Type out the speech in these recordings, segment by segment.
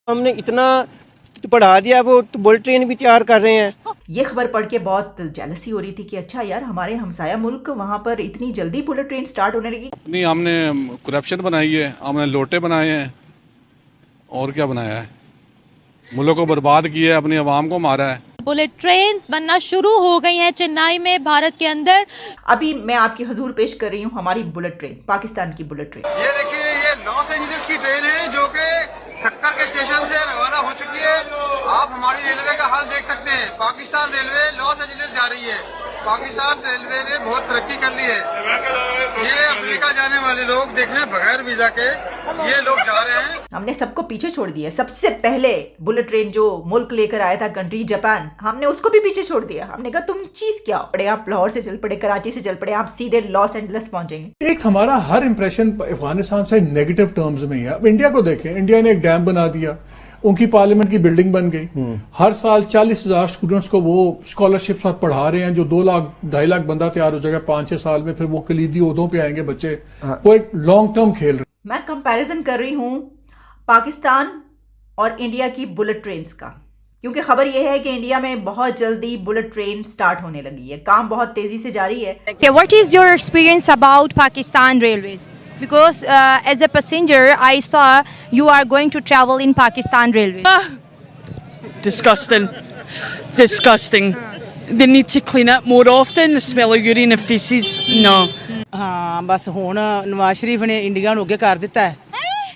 हमने इतना पढ़ा दिया, वो तो बुलेट ट्रेन भी तैयार कर रहे हैं। ये खबर पढ़ के बहुत जेलसी हो रही थी कि अच्छा यार हमारे हमसाया मुल्क वहाँ पर इतनी जल्दी बुलेट ट्रेन स्टार्ट होने लगी। नहीं, हमने करप्शन बनाई है, हमने लोटे बनाए हैं, और क्या बनाया है, मुल्क को बर्बाद किया है, अपनी आवाम को मारा है। बुलेट ट्रेन बनना शुरू हो गई हैं चेन्नई में, भारत के अंदर। अभी मैं आपके हुजूर पेश कर रही हूँ हमारी बुलेट ट्रेन, पाकिस्तान की बुलेट ट्रेन। ये देखिए, ये लॉस एंजलिस की ट्रेन है जो कि सक्कर के स्टेशन से रवाना हो चुकी है। आप हमारी रेलवे का हाल देख सकते हैं। पाकिस्तान रेलवे लॉस एंजलिस जा रही है। पाकिस्तान रेलवे ने बहुत तरक्की कर ली है। ये अफ्रीका जाने वाले लोग देखने बगैर वीजा के ये लोग जा रहे हैं। हमने सबको पीछे छोड़ दिया। सबसे पहले बुलेट ट्रेन जो मुल्क लेकर आया था कंट्री जापान, हमने उसको भी पीछे छोड़ दिया। हमने कहा तुम चीज क्या पड़े, आप लाहौर से चल पड़े, कराची से चल पड़े, आप सीधे लॉस एंजलिस पहुंचेंगे। एक हमारा हर इंप्रेशन अफगानिस्तान से नेगेटिव टर्म्स में ही है। अब इंडिया को देखें, इंडिया ने एक डैम बना दिया, उनकी पार्लियामेंट की बिल्डिंग बन गई, हर साल 40,000 स्टूडेंट्स को वो स्कॉलरशिप और पढ़ा रहे हैं, जो 2 लाख 2.5 लाख बंदा तैयार हो जाएगा 5-6 साल में, फिर वो कलीदी ओहदों पे आएंगे बच्चे। वो एक लॉन्ग टर्म खेल रहे। मैं कंपैरिजन कर रही हूँ पाकिस्तान और इंडिया की बुलेट ट्रेन का, क्योंकि खबर यह है कि इंडिया में बहुत जल्दी बुलेट ट्रेन स्टार्ट होने लगी है, काम बहुत तेजी से जारी है। Okay, what is your experience about Pakistan Railways? Because as a passenger, I saw you are going to travel in Pakistan Railways. Disgusting. Disgusting. They need to clean it more often. The smell of urine and feces. No. हाँ, बस हुण नवाज शरीफ ने India ਨੂੰ ਅੱਗੇ कर दिता है।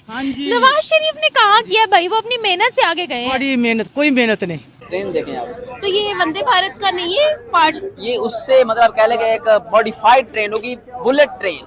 हाँ जी, नवाज शरीफ ने कहा किया भाई, वो अपनी मेहनत से आगे गए हैं। बड़ी मेहनत, कोई मेहनत नहीं। ट्रेन देखें आप, तो ये वंदे भारत का नहीं है पार्ट, ये उससे मतलब कह लेंगे एक मॉडिफाइड ट्रेन होगी, बुलेट ट्रेन।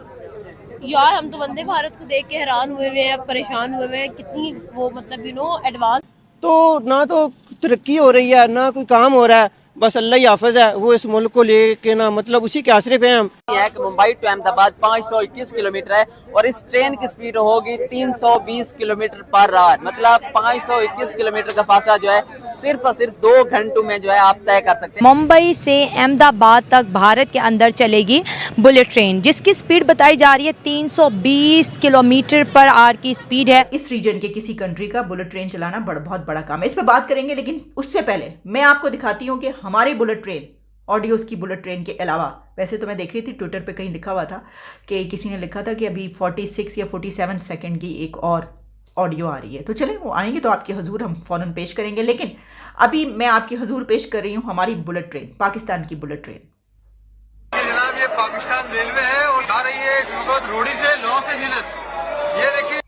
यार हम तो वंदे भारत को देख के हैरान हुए हुए हैं, परेशान हुए हुए हैं, कितनी वो मतलब एडवांस। तो ना तो तरक्की हो रही है, ना कोई काम हो रहा है, बस अल्लाह ही हाफिज है। वो इस मुल्क को लेके ना मतलब उसी के आसरे पे हैं हम। है कि मुंबई टू अहमदाबाद 521 किलोमीटर है और इस ट्रेन की स्पीड होगी 320 किलोमीटर पर आवर। मतलब 521 किलोमीटर का फासला जो है सिर्फ और सिर्फ 2 घंटों में जो है आप तय कर सकते हैं। मुंबई से अहमदाबाद तक भारत के अंदर चलेगी बुलेट ट्रेन, जिसकी स्पीड बताई जा रही है 320 किलोमीटर पर आवर की स्पीड है। इस रीजन के किसी कंट्री का बुलेट ट्रेन चलाना बहुत बड़ा काम है, इस पर बात करेंगे। लेकिन उससे पहले मैं आपको दिखाती हूँ कि हमारी बुलेट ट्रेन, ऑडियोज की बुलेट ट्रेन के अलावा, वैसे तो मैं देख रही थी ट्विटर पे कहीं लिखा हुआ था कि किसी ने लिखा था कि अभी 46 या 47 सेकंड की एक और ऑडियो आ रही है। तो चलें, वो आएंगे तो आपके हुजूर हम फौरन पेश करेंगे। लेकिन अभी मैं आपके हुजूर पेश कर रही हूँ हमारी बुलेट ट्रेन, पाकिस्तान की बुलेट ट्रेन। जनाब, ये पाकिस्तान रेलवे है और जा रही है इस वक्त रोडी से लॉस एंजलिस। ये देखिए,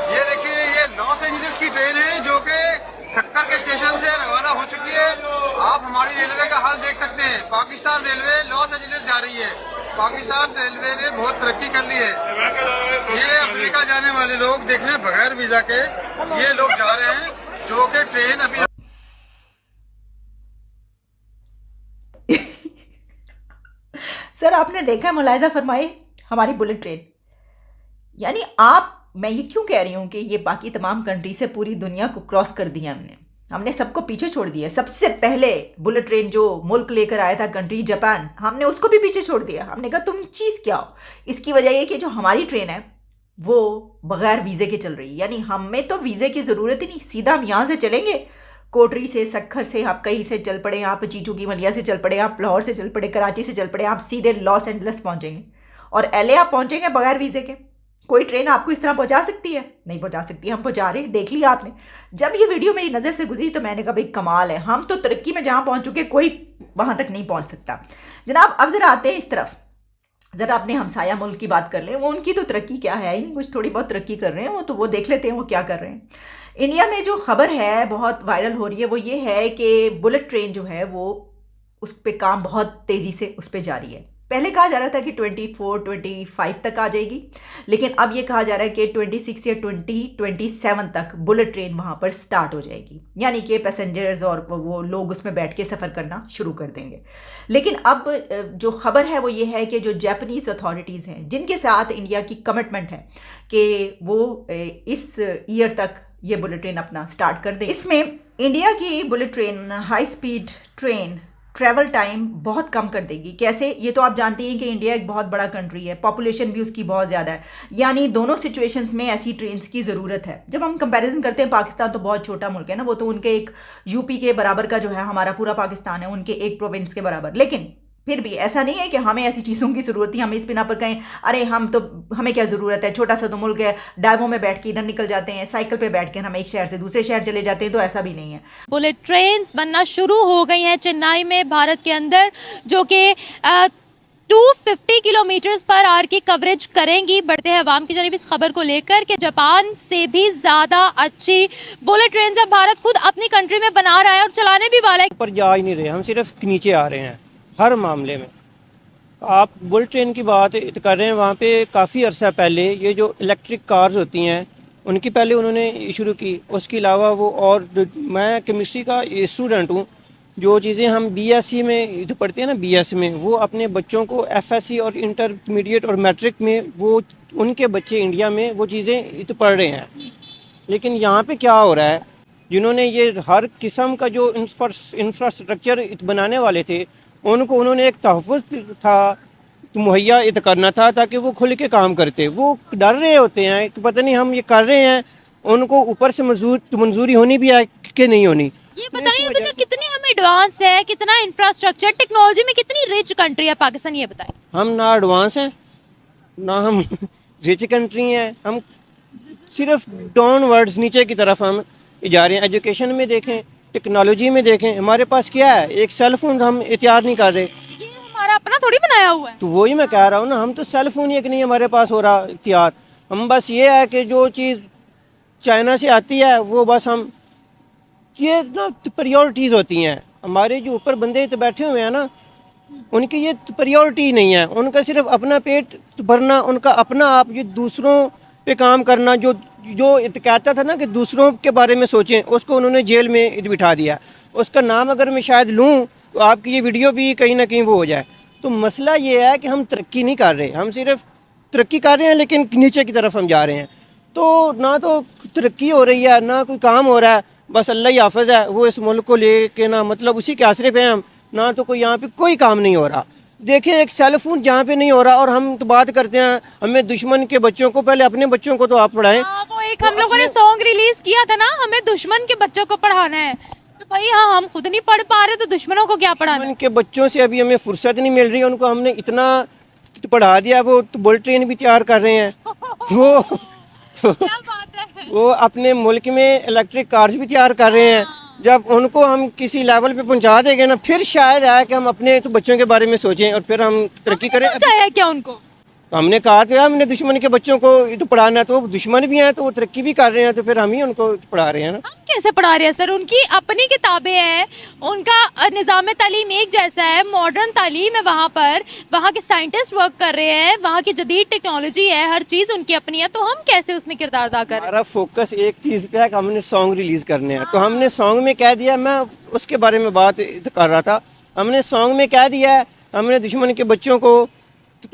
ये देखिए, ये लॉस एंजलिस की ट्रेन है जो कि सक्कर के स्टेशन से रवाना हो चुकी है। आप हमारी रेलवे का हाल देख सकते हैं। पाकिस्तान रेलवे लॉस एंजलिस जा रही है। पाकिस्तान रेलवे ने बहुत तरक्की कर ली है। ये अफ्रीका जाने वाले लोग देखने बगैर वीजा के ये लोग जा रहे हैं, जो कि ट्रेन अभी सर आपने देखा है, मुलायजा फरमाए हमारी बुलेट ट्रेन। यानी मैं ये क्यों कह रही हूँ कि ये बाकी तमाम कंट्री से पूरी दुनिया को क्रॉस कर दिया हमने सबको पीछे छोड़ दिया। सबसे पहले बुलेट ट्रेन जो मुल्क लेकर आया था कंट्री जापान, हमने उसको भी पीछे छोड़ दिया। हमने कहा तुम चीज़ क्या हो। इसकी वजह ये कि जो हमारी ट्रेन है वो बगैर वीज़े के चल रही है। यानी हमें तो वीज़े की ज़रूरत ही नहीं, सीधा हम यहाँ से चलेंगे, कोटरी से, सक्खर से, आप कहीं से चल पड़े, आप चीचू की मलिया से चल पड़े, आप लाहौर से चल पड़े, कराची से चल पड़े, आप सीधे लॉस एंजलिस पहुँचेंगे और LA आप पहुँचेंगे बगैर वीज़े के। कोई ट्रेन आपको इस तरह पहुंचा सकती है? नहीं पहुंचा सकती। हम पहुंचा रहे हैं, देख लिया आपने। जब ये वीडियो मेरी नज़र से गुजरी तो मैंने कहा भाई कमाल है, हम तो तरक्की में जहाँ पहुंच चुके कोई वहाँ तक नहीं पहुंच सकता। जनाब अब ज़रा आते हैं इस तरफ, ज़रा अपने हमसाया मुल्क की बात कर लें। वो उनकी तो तरक्की क्या है ही नहीं, कुछ थोड़ी बहुत तरक्की कर रहे हैं वो, तो वो देख लेते हैं वो क्या कर रहे हैं। इंडिया में जो खबर है बहुत वायरल हो रही है वो ये है कि बुलेट ट्रेन जो है वो उस पर काम बहुत तेज़ी से उस पर जारी है। पहले कहा जा रहा था कि 24-25 तक आ जाएगी, लेकिन अब ये कहा जा रहा है कि 26 या 20-27 तक बुलेट ट्रेन वहाँ पर स्टार्ट हो जाएगी। यानी कि पैसेंजर्स और वो लोग उसमें बैठ के सफ़र करना शुरू कर देंगे। लेकिन अब जो ख़बर है वो ये है कि जो जापानीज़ अथॉरिटीज़ हैं, जिनके साथ इंडिया की कमिटमेंट है कि वो इस ईयर तक ये बुलेट ट्रेन अपना स्टार्ट कर दें। इसमें इंडिया की bullet train, high speed train travel time बहुत कम कर देगी। कैसे? ये तो आप जानती हैं कि इंडिया एक बहुत बड़ा कंट्री है, पॉपुलेशन भी उसकी बहुत ज़्यादा है, यानी दोनों सिचुएशंस में ऐसी ट्रेन्स की ज़रूरत है। जब हम कंपैरिजन करते हैं, पाकिस्तान तो बहुत छोटा मुल्क है ना, वो तो उनके एक यूपी के बराबर का जो है हमारा पूरा पाकिस्तान है, उनके एक प्रोविंस के बराबर। लेकिन फिर भी ऐसा नहीं है कि हमें ऐसी चीज़ों की ज़रूरत थी, हम इस बिना पर कहें अरे हमें क्या ज़रूरत है, छोटा सा तो मुल्क है, डाइवों में बैठ के इधर निकल जाते हैं, साइकिल पे बैठ के हम एक शहर से दूसरे शहर चले जाते हैं, तो ऐसा भी नहीं है। बुलेट ट्रेन्स बनना शुरू हो गई हैं चेन्नई में, भारत के अंदर, जो कि 250 किलोमीटर पर आवर की कवरेज करेंगी। बढ़ते हैं अवाम की जानिब इस खबर को लेकर कि जापान से भी ज़्यादा अच्छी बुलेट ट्रेन अब भारत खुद अपनी कंट्री में बना रहा है और चलाने भी वाला है। पर जा ही नहीं रहे, हम सिर्फ नीचे आ रहे हैं हर मामले में। आप बुलेट ट्रेन की बात कर रहे हैं, वहाँ पे काफ़ी अरसा पहले ये जो इलेक्ट्रिक कार्स होती हैं उनकी पहले उन्होंने शुरू की। उसके अलावा वो और मैं केमिस्ट्री का स्टूडेंट हूँ, जो चीज़ें हम बीएससी में पढ़ते हैं ना, बीएस में, वो अपने बच्चों को एफएससी और इंटरमीडिएट और मैट्रिक में वो उनके बच्चे इंडिया में वो चीज़ें पढ़ रहे हैं। लेकिन यहाँ पे क्या हो रहा है, जिन्होंने ये हर किस्म का जो इंफ्रास्ट्रक्चर बनाने वाले थे उनको उन्होंने एक तहफ़्फ़ुज़ था मुहैया करना था ताकि वो खुल के काम करते। वो डर रहे होते हैं कि पता नहीं हम ये कर रहे हैं, उनको ऊपर से मंजूरी होनी भी है कि नहीं होनी। ये बताइए अभी तक कितनी हम एडवांस है, कितना इंफ्रास्ट्रक्चर टेक्नोलॉजी में कितनी रिच कंट्री है पाकिस्तान, ये बताइए। हम ना एडवांस हैं ना हम रिच कंट्री हैं, हम सिर्फ डाउनवर्ड्स नीचे की तरफ हम जा रहे हैं। एजुकेशन में देखें, टेक्नोलॉजी में देखें, हमारे पास क्या है, एक सेल फोन हम इख्तियार नहीं कर रहे। ये हमारा अपना थोड़ी बनाया हुआ है। तो वही मैं कह रहा हूँ ना, हम तो सेल फोन ही एक नहीं हमारे पास हो रहा इख्तियार। हम बस ये है कि जो चीज़ चाइना से आती है वो बस हम ये ना प्रायोरिटीज़ होती हैं। हमारे जो ऊपर बंदे तो बैठे हुए हैं ना, उनकी ये प्रायोरिटी नहीं है, उनका सिर्फ अपना पेट भरना, उनका अपना आप ये दूसरों पे काम करना। जो कहता था ना कि दूसरों के बारे में सोचें, उसको उन्होंने जेल में बिठा दिया। उसका नाम अगर मैं शायद लूँ तो आपकी ये वीडियो भी कहीं ना कहीं वो हो जाए। तो मसला ये है कि हम तरक्की नहीं कर रहे, हम सिर्फ तरक्की कर रहे हैं लेकिन नीचे की तरफ हम जा रहे हैं। तो ना तो तरक्की हो रही है ना कोई काम हो रहा है, बस अल्लाह ही हाफ़िज़ है। वो इस मुल्क को ले के ना मतलब उसी के आसरे पे हैं हम, ना तो कोई यहाँ पे कोई काम नहीं हो रहा। देखें एक सेल फोन जहाँ पे नहीं हो रहा, और हम तो बात करते हैं हमें दुश्मन के बच्चों को, पहले अपने बच्चों को तो आप पढ़ाएं। वो एक हम लोगों ने सॉन्ग रिलीज किया था ना, हमें दुश्मन के बच्चों को पढ़ाना है। तो भाई हाँ, हम खुद नहीं पढ़ पा रहे तो दुश्मनों को क्या पढ़ाना। उनके बच्चों से अभी हमें फुर्सत नहीं मिल रही, उनको हमने इतना पढ़ा दिया, वो तो बुलेट ट्रेन भी तैयार कर रहे हैं। क्या बात है। वो अपने मुल्क में इलेक्ट्रिक कार्स भी तैयार कर रहे हैं। जब उनको हम किसी लेवल पे पहुंचा देंगे ना, फिर शायद है कि हम अपने तो बच्चों के बारे में सोचें और फिर हम तरक्की करें। है क्या उनको हमने कहा था हमने दुश्मन के बच्चों को तो पढ़ाना, तो वो दुश्मन भी हैं तो वो तरक्की भी कर रहे हैं, तो फिर हम ही उनको पढ़ा रहे हैं ना। हम कैसे पढ़ा रहे हैं सर? उनकी अपनी किताबें हैं, उनका निज़ाम तालीम एक जैसा है, मॉडर्न तालीम है वहाँ पर, वहाँ के साइंटिस्ट वर्क कर रहे हैं, वहाँ की जदीद टेक्नोलॉजी है, हर चीज़ उनकी अपनी है, तो हम कैसे उसमें किरदार अदा कर रहे हैं? हमारा फोकस एक चीज़ पे है कि हमने सॉन्ग रिलीज़ करने हैं। तो हमने सॉन्ग में कह दिया, मैं उसके बारे में बात कर रहा था, हमने सॉन्ग में कह दिया है हमने दुश्मन के बच्चों को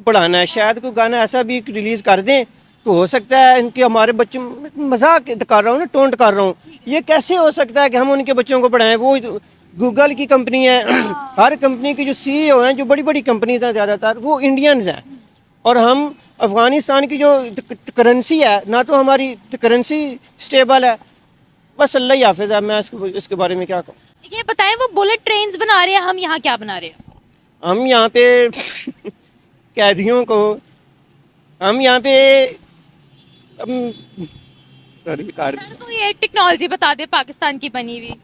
पढ़ाना है। शायद कोई गाना ऐसा भी रिलीज़ कर दें तो हो सकता है इनके हमारे बच्चे, मजाक कर रहा हूँ ना, टोंट कर रहा हूँ, ये कैसे हो सकता है कि हम उनके बच्चों को पढ़ाएं। वो गूगल की कंपनी है, हर कंपनी की जो सीईओ हैं, जो बड़ी बड़ी कंपनीज हैं ज़्यादातर वो इंडियंस हैं, और हम अफ़गानिस्तान की जो करेंसी है ना, तो हमारी करेंसी स्टेबल है। बस अल्लाह ही हाफ़िज़ है, मैं इसके बारे में क्या कहूँ। ये बताएं, वो बुलेट ट्रेन्स बना रहे हैं, हम यहाँ क्या बना रहे हैं? हम यहाँ पे कैदियों को, हम यहाँ पे सर कोई एक टेक्नोलॉजी बता दे पाकिस्तान की बनी हुई।